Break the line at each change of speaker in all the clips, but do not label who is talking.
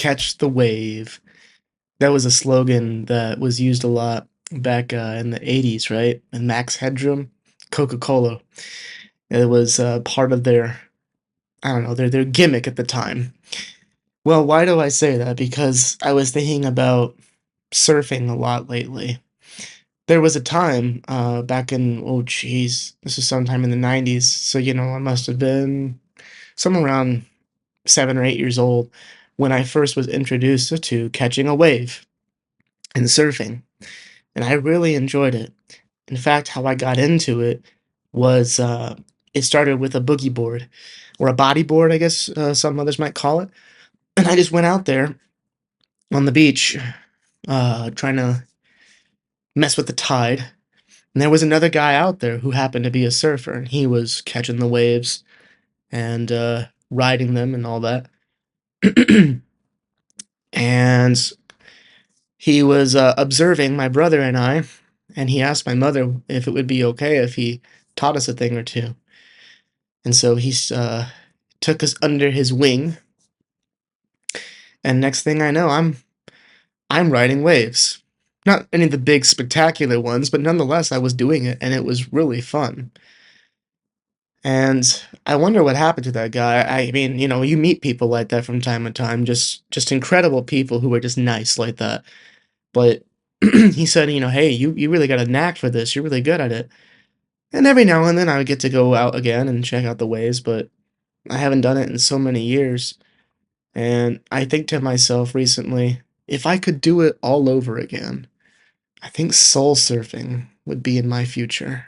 catch the wave. That was a slogan that was used a lot back in the 80s, right? And Max Headroom, Coca-Cola. It was part of their, I don't know, their gimmick at the time. Well, why do I say that? Because I was thinking about surfing a lot lately. There was a time back in, oh, geez, this was sometime in the 90s. So, I must have been somewhere around 7 or 8 years old when I first was introduced to catching a wave and surfing. And I really enjoyed it. In fact, how I got into it was it started with a boogie board or a body board, I guess some others might call it. And I just went out there on the beach trying to mess with the tide. And there was another guy out there who happened to be a surfer, and he was catching the waves and riding them and all that. And he was observing my brother and I, and he asked my mother if it would be okay if he taught us a thing or two. And so he took us under his wing, and next thing I know, I'm riding waves. Not any of the big spectacular ones, but nonetheless, I was doing it, and it was really fun. And I wonder what happened to that guy. I mean, you meet people like that from time to time, just incredible people who are just nice like that. But he said, hey, you really got a knack for this. You're really good at it. And every now and then I would get to go out again and check out the waves, but I haven't done it in so many years. And I think to myself recently, if I could do it all over again, I think soul surfing would be in my future.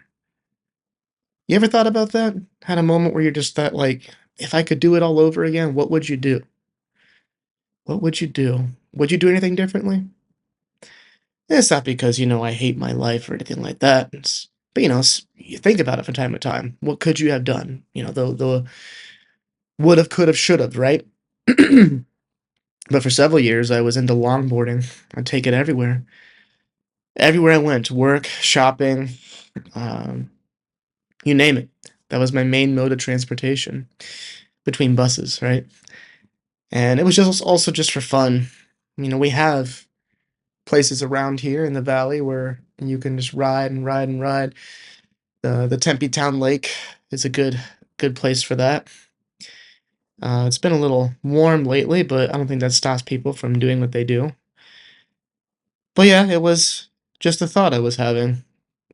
You ever thought about that? Had a moment where you're just that like, if I could do it all over again, what would you do? What would you do? Would you do anything differently? It's not because, I hate my life or anything like that. But, you think about it from time to time. What could you have done? The would have, could have, should have, right? But for several years, I was into longboarding. I'd take it everywhere. Everywhere I went, work, shopping, um, you name it. That was my main mode of transportation between buses, right? And it was just also just for fun. We have places around here in the valley where you can just ride and ride and ride. The Tempe Town Lake is a good place for that. It's been a little warm lately, but I don't think that stops people from doing what they do. But yeah, it was just a thought I was having.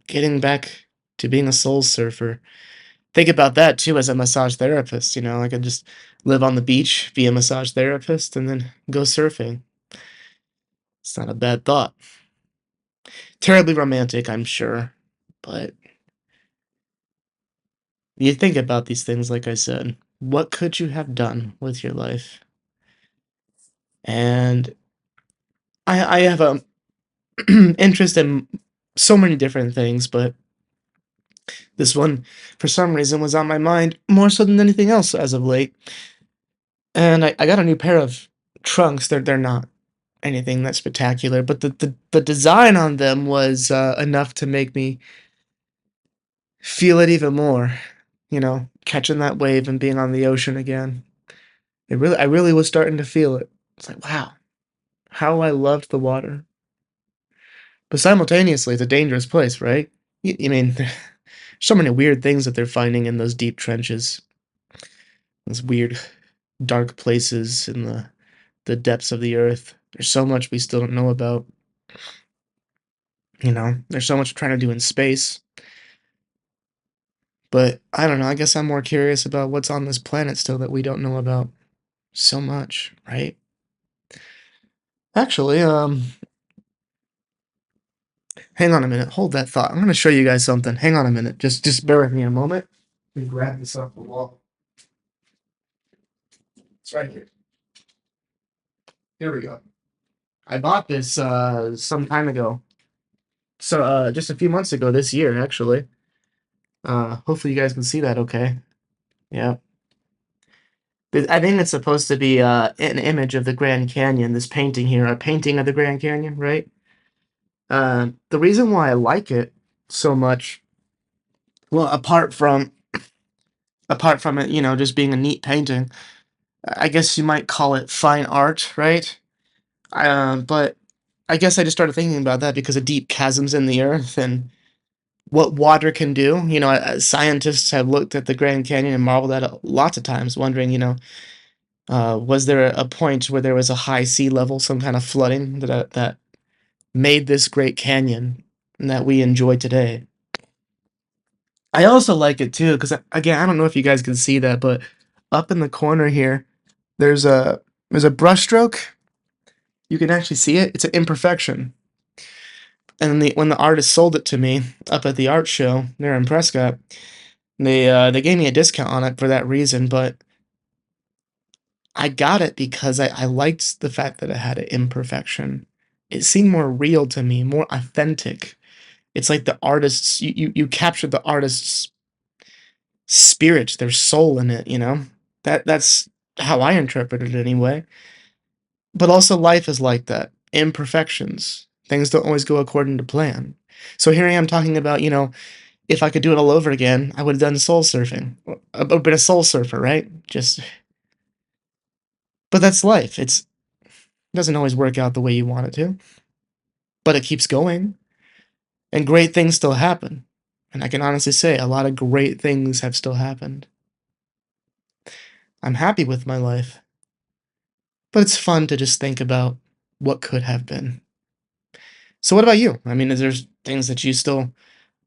Getting back to being a soul surfer. Think about that too as a massage therapist, I could just live on the beach, be a massage therapist, and then go surfing. It's not a bad thought. Terribly romantic, I'm sure, but you think about these things, like I said. What could you have done with your life? And I have a interest in so many different things, but this one, for some reason, was on my mind more so than anything else as of late. And I got a new pair of trunks. They're not anything that spectacular, but the design on them was enough to make me feel it even more. Catching that wave and being on the ocean again. I really was starting to feel it. It's like, wow, how I loved the water. But simultaneously, it's a dangerous place, right? I mean, there's so many weird things that they're finding in those deep trenches. Those weird, dark places in the depths of the earth. There's so much we still don't know about. There's so much we're trying to do in space. But I don't know, I guess I'm more curious about what's on this planet still that we don't know about so much, right? Actually, hang on a minute. Hold that thought. I'm gonna show you guys something. Hang on a minute. Just bear with me a moment. Let me grab this off the wall. It's right here. Here we go. I bought this some time ago. So just a few months ago this year, actually. Hopefully you guys can see that okay. Yeah. I think it's supposed to be an image of the Grand Canyon, this painting here, a painting of the Grand Canyon, right? The reason why I like it so much, well, apart from it, just being a neat painting, I guess you might call it fine art, right? But I guess I just started thinking about that because of deep chasms in the earth and what water can do. Scientists have looked at the Grand Canyon and marveled at it lots of times, wondering, was there a point where there was a high sea level, some kind of flooding that made this great canyon that we enjoy today? I also like it too because again, I don't know if you guys can see that, but up in the corner here, there's a there's a brushstroke. You can actually see it. It's an imperfection. And when the artist sold it to me up at the art show there in Prescott, they gave me a discount on it for that reason. But I got it because I liked the fact that it had an imperfection. It seemed more real to me, more authentic. It's like the artist's you captured the artist's spirit, their soul in it, you know? That's how I interpret it anyway. But also life is like that. Imperfections. Things don't always go according to plan. So here I am talking about, if I could do it all over again, I would have done soul surfing. I've been a soul surfer, right? But that's life. It doesn't always work out the way you want it to, but it keeps going, and great things still happen. And I can honestly say a lot of great things have still happened. I'm happy with my life, but it's fun to just think about what could have been. So what about you? I mean, is there things that you still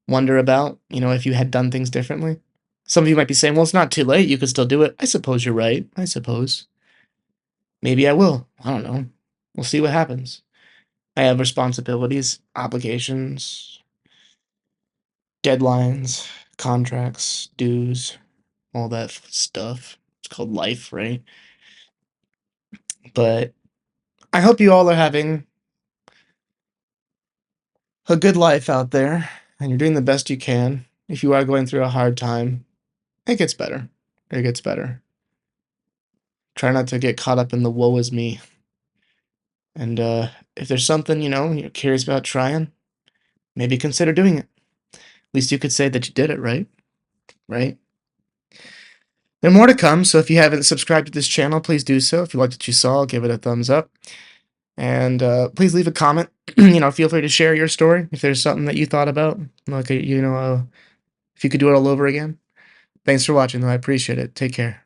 wonder about, if you had done things differently? Some of you might be saying, well, it's not too late. You could still do it. I suppose you're right. I suppose. Maybe I will. I don't know. We'll see what happens. I have responsibilities, obligations, deadlines, contracts, dues, all that stuff. It's called life, right? But I hope you all are having a good life out there and you're doing the best you can. If you are going through a hard time, it gets better. It gets better. Try not to get caught up in the woe is me. And if there's something, you're curious about trying, maybe consider doing it. At least you could say that you did it, right? Right? There's more to come, so if you haven't subscribed to this channel, please do so. If you liked what you saw, give it a thumbs up. And please leave a comment. Feel free to share your story if there's something that you thought about, like if you could do it all over again. Thanks for watching, though. I appreciate it. Take care.